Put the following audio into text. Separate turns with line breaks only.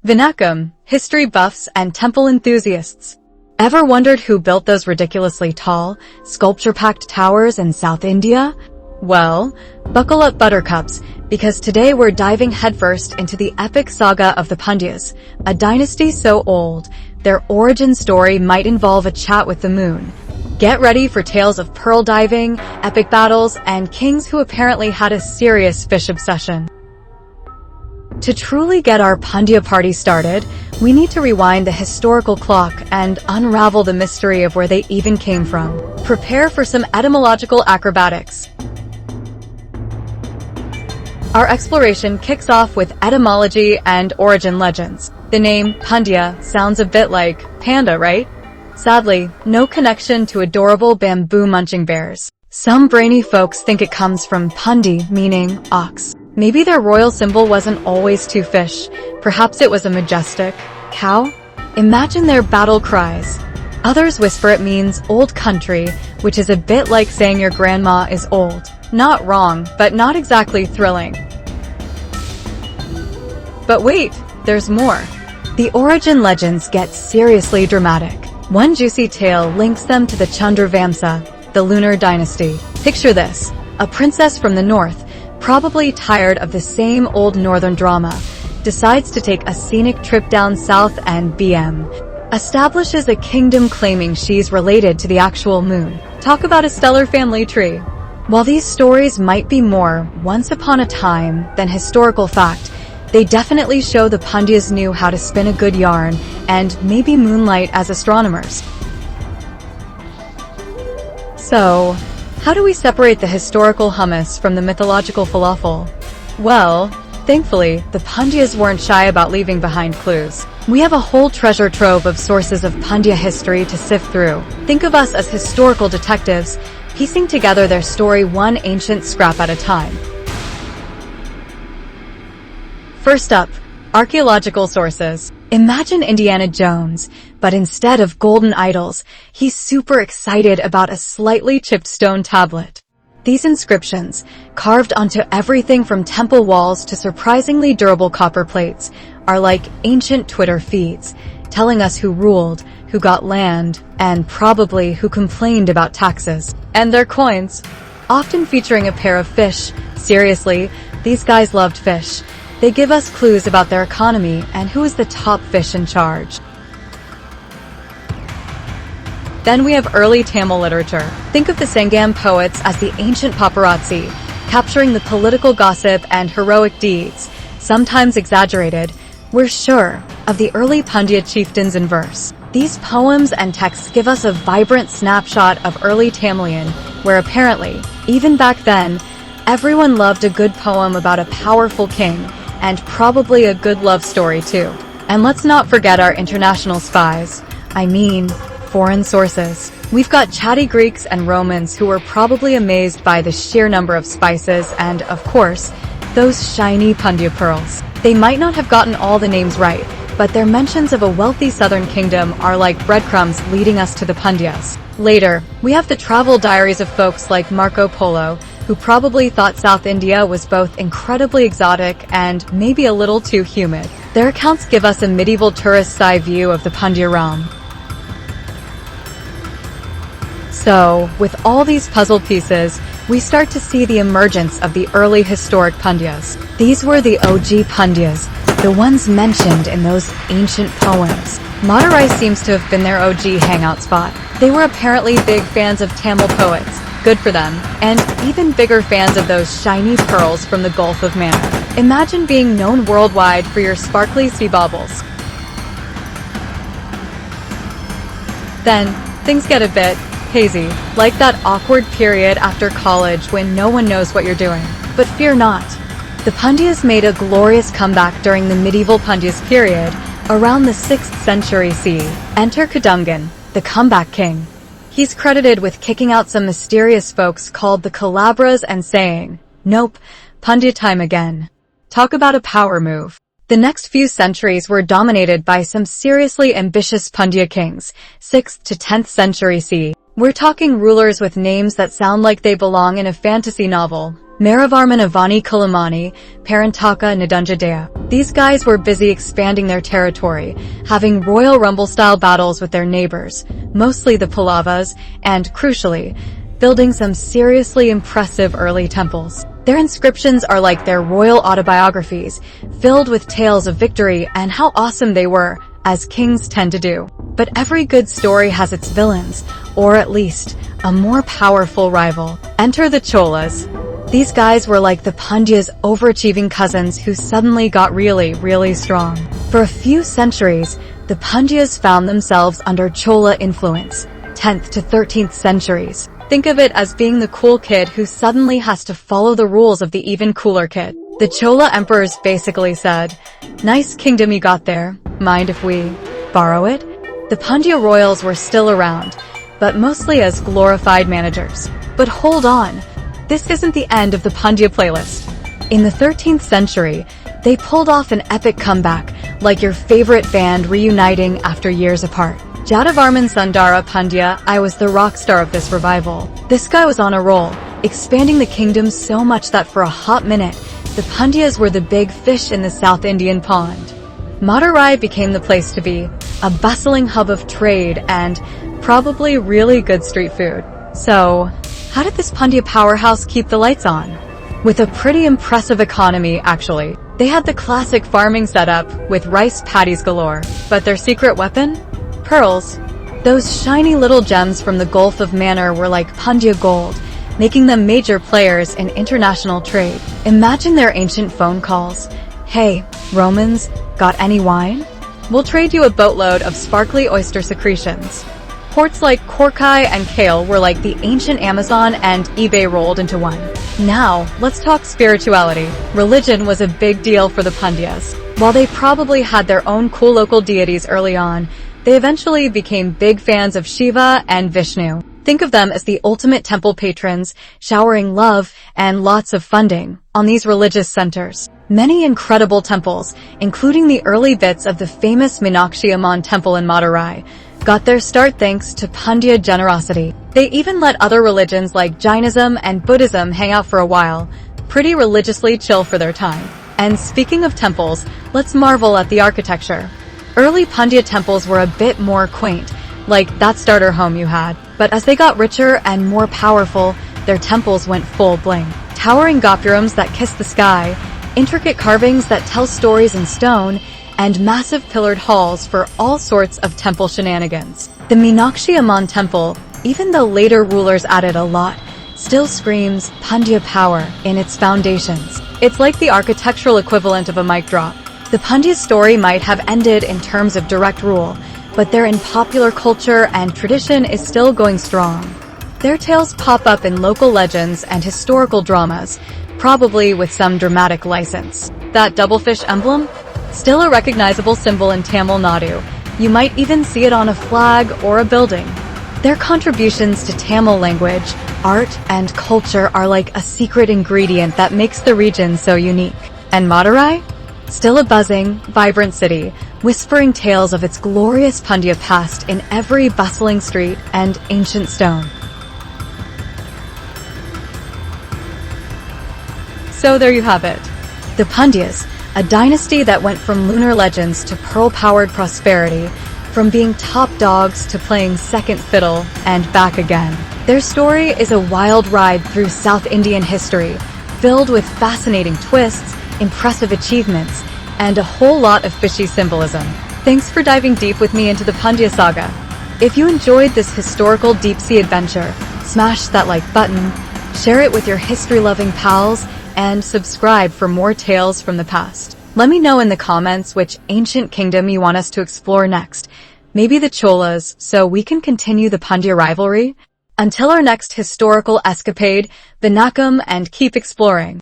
Vanakkam, history buffs and temple enthusiasts. Ever wondered who built those ridiculously tall, sculpture-packed towers in South India? Well, buckle up buttercups, because today we're diving headfirst into the epic saga of the Pandyas, a dynasty so old, their origin story might involve a chat with the moon. Get ready for tales of pearl diving, epic battles, and kings who apparently had a serious fish obsession. To truly get our Pandya party started, we need to rewind the historical clock and unravel the mystery of where they even came from. Prepare for some etymological acrobatics. Our exploration kicks off with etymology and origin legends. The name Pandya sounds a bit like panda, right? Sadly, no connection to adorable bamboo-munching bears. Some brainy folks think it comes from Pandi, meaning ox. Maybe their royal symbol wasn't always two fish. Perhaps it was a majestic cow? Imagine their battle cries. Others whisper it means old country, which is a bit like saying your grandma is old. Not wrong, but not exactly thrilling. But wait, there's more. The origin legends get seriously dramatic. One juicy tale links them to the Chandravamsa, the Lunar Dynasty. Picture this, a princess from the north, probably tired of the same old northern drama, decides to take a scenic trip down south and establishes a kingdom claiming she's related to the actual moon. Talk about a stellar family tree. While these stories might be more once upon a time than historical fact, they definitely show the Pandyas knew how to spin a good yarn and maybe moonlight as astronomers. So, how do we separate the historical hummus from the mythological falafel? Well, thankfully, the Pandyas weren't shy about leaving behind clues. We have a whole treasure trove of sources of Pandya history to sift through. Think of us as historical detectives, piecing together their story one ancient scrap at a time. First up, archaeological sources. Imagine Indiana Jones, but instead of golden idols, he's super excited about a slightly chipped stone tablet. These inscriptions, carved onto everything from temple walls to surprisingly durable copper plates, are like ancient Twitter feeds, telling us who ruled, who got land, and probably who complained about taxes. And their coins, often featuring a pair of fish. Seriously, these guys loved fish. They give us clues about their economy and who is the top fish in charge. Then we have early Tamil literature. Think of the Sangam poets as the ancient paparazzi, capturing the political gossip and heroic deeds, sometimes exaggerated. We're sure of the early Pandya chieftains in verse. These poems and texts give us a vibrant snapshot of early Tamilian, where apparently, even back then, everyone loved a good poem about a powerful king, and probably a good love story too. And let's not forget our international spies. I mean, foreign sources. We've got chatty Greeks and Romans who were probably amazed by the sheer number of spices and, of course, those shiny Pandya pearls. They might not have gotten all the names right, but their mentions of a wealthy southern kingdom are like breadcrumbs leading us to the Pandyas. Later, we have the travel diaries of folks like Marco Polo, who probably thought South India was both incredibly exotic and maybe a little too humid. Their accounts give us a medieval tourist's eye view of the Pandya realm. So, with all these puzzle pieces, we start to see the emergence of the early historic Pandyas. These were the OG Pandyas, the ones mentioned in those ancient poems. Madurai seems to have been their OG hangout spot. They were apparently big fans of Tamil poets. Good for them. And even bigger fans of those shiny pearls from the Gulf of Mannar. Imagine being known worldwide for your sparkly sea baubles. Then, things get a bit hazy, like that awkward period after college when no one knows what you're doing. But fear not. The Pandyas made a glorious comeback during the medieval Pandyas period, around the 6th century CE. Enter Kadungan, the comeback king. He's credited with kicking out some mysterious folks called the Calabras and saying, "Nope, Pandya time again." Talk about a power move. The next few centuries were dominated by some seriously ambitious Pandya kings, 6th to 10th century CE. We're talking rulers with names that sound like they belong in a fantasy novel. Maravarman Avani Kulamani, Parantaka Nadunjadea. These guys were busy expanding their territory, having Royal Rumble-style battles with their neighbors, mostly the Pallavas, and, crucially, building some seriously impressive early temples. Their inscriptions are like their royal autobiographies, filled with tales of victory and how awesome they were, as kings tend to do. But every good story has its villains, or at least, a more powerful rival. Enter the Cholas. These guys were like the Pandya's overachieving cousins who suddenly got really strong. For a few centuries, the Pandyas found themselves under Chola influence, 10th to 13th centuries. Think of it as being the cool kid who suddenly has to follow the rules of the even cooler kid. The Chola emperors basically said, "Nice kingdom you got there. Mind if we borrow it?" The Pandya royals were still around, but mostly as glorified managers. But hold on, this isn't the end of the Pandya playlist. In the 13th century, they pulled off an epic comeback, like your favorite band reuniting after years apart. Jadavarman Sundara Pandya, I was the rock star of this revival. This guy was on a roll, expanding the kingdom so much that for a hot minute, the Pandyas were the big fish in the South Indian pond. Madurai became the place to be, a bustling hub of trade and probably really good street food. So, how did this Pandya powerhouse keep the lights on? With a pretty impressive economy, actually. They had the classic farming setup with rice paddies galore, but their secret weapon? Pearls. Those shiny little gems from the Gulf of Mannar were like Pandya gold, making them major players in international trade. Imagine their ancient phone calls. "Hey, Romans, got any wine? We'll trade you a boatload of sparkly oyster secretions." Ports like Korkai and Kale were like the ancient Amazon and eBay rolled into one. Now, let's talk spirituality. Religion was a big deal for the Pandyas. While they probably had their own cool local deities early on, they eventually became big fans of Shiva and Vishnu. Think of them as the ultimate temple patrons, showering love and lots of funding on these religious centers. Many incredible temples, including the early bits of the famous Meenakshi Amman temple in Madurai, got their start thanks to Pandya generosity. They even let other religions like Jainism and Buddhism hang out for a while, pretty religiously chill for their time. And speaking of temples, let's marvel at the architecture. Early Pandya temples were a bit more quaint, like that starter home you had. But as they got richer and more powerful, their temples went full bling. Towering gopurams that kiss the sky, intricate carvings that tell stories in stone, and massive pillared halls for all sorts of temple shenanigans. The Meenakshi Amman temple, even though later rulers added a lot, still screams Pandya power in its foundations. It's like the architectural equivalent of a mic drop. The Pandya story might have ended in terms of direct rule, but their in popular culture and tradition is still going strong. Their tales pop up in local legends and historical dramas, probably with some dramatic license. That doublefish emblem? Still a recognizable symbol in Tamil Nadu. You might even see it on a flag or a building. Their contributions to Tamil language, art, and culture are like a secret ingredient that makes the region so unique. And Madurai? Still a buzzing, vibrant city, whispering tales of its glorious Pandya past in every bustling street and ancient stone. So there you have it. The Pandyas, a dynasty that went from lunar legends to pearl-powered prosperity, from being top dogs to playing second fiddle and back again. Their story is a wild ride through South Indian history, filled with fascinating twists, impressive achievements, and a whole lot of fishy symbolism. Thanks for diving deep with me into the Pandya saga. If you enjoyed this historical deep-sea adventure, smash that like button, share it with your history-loving pals, and subscribe for more tales from the past. Let me know in the comments which ancient kingdom you want us to explore next. Maybe the Cholas, so we can continue the Pandya rivalry? Until our next historical escapade, Vanakkam and keep exploring.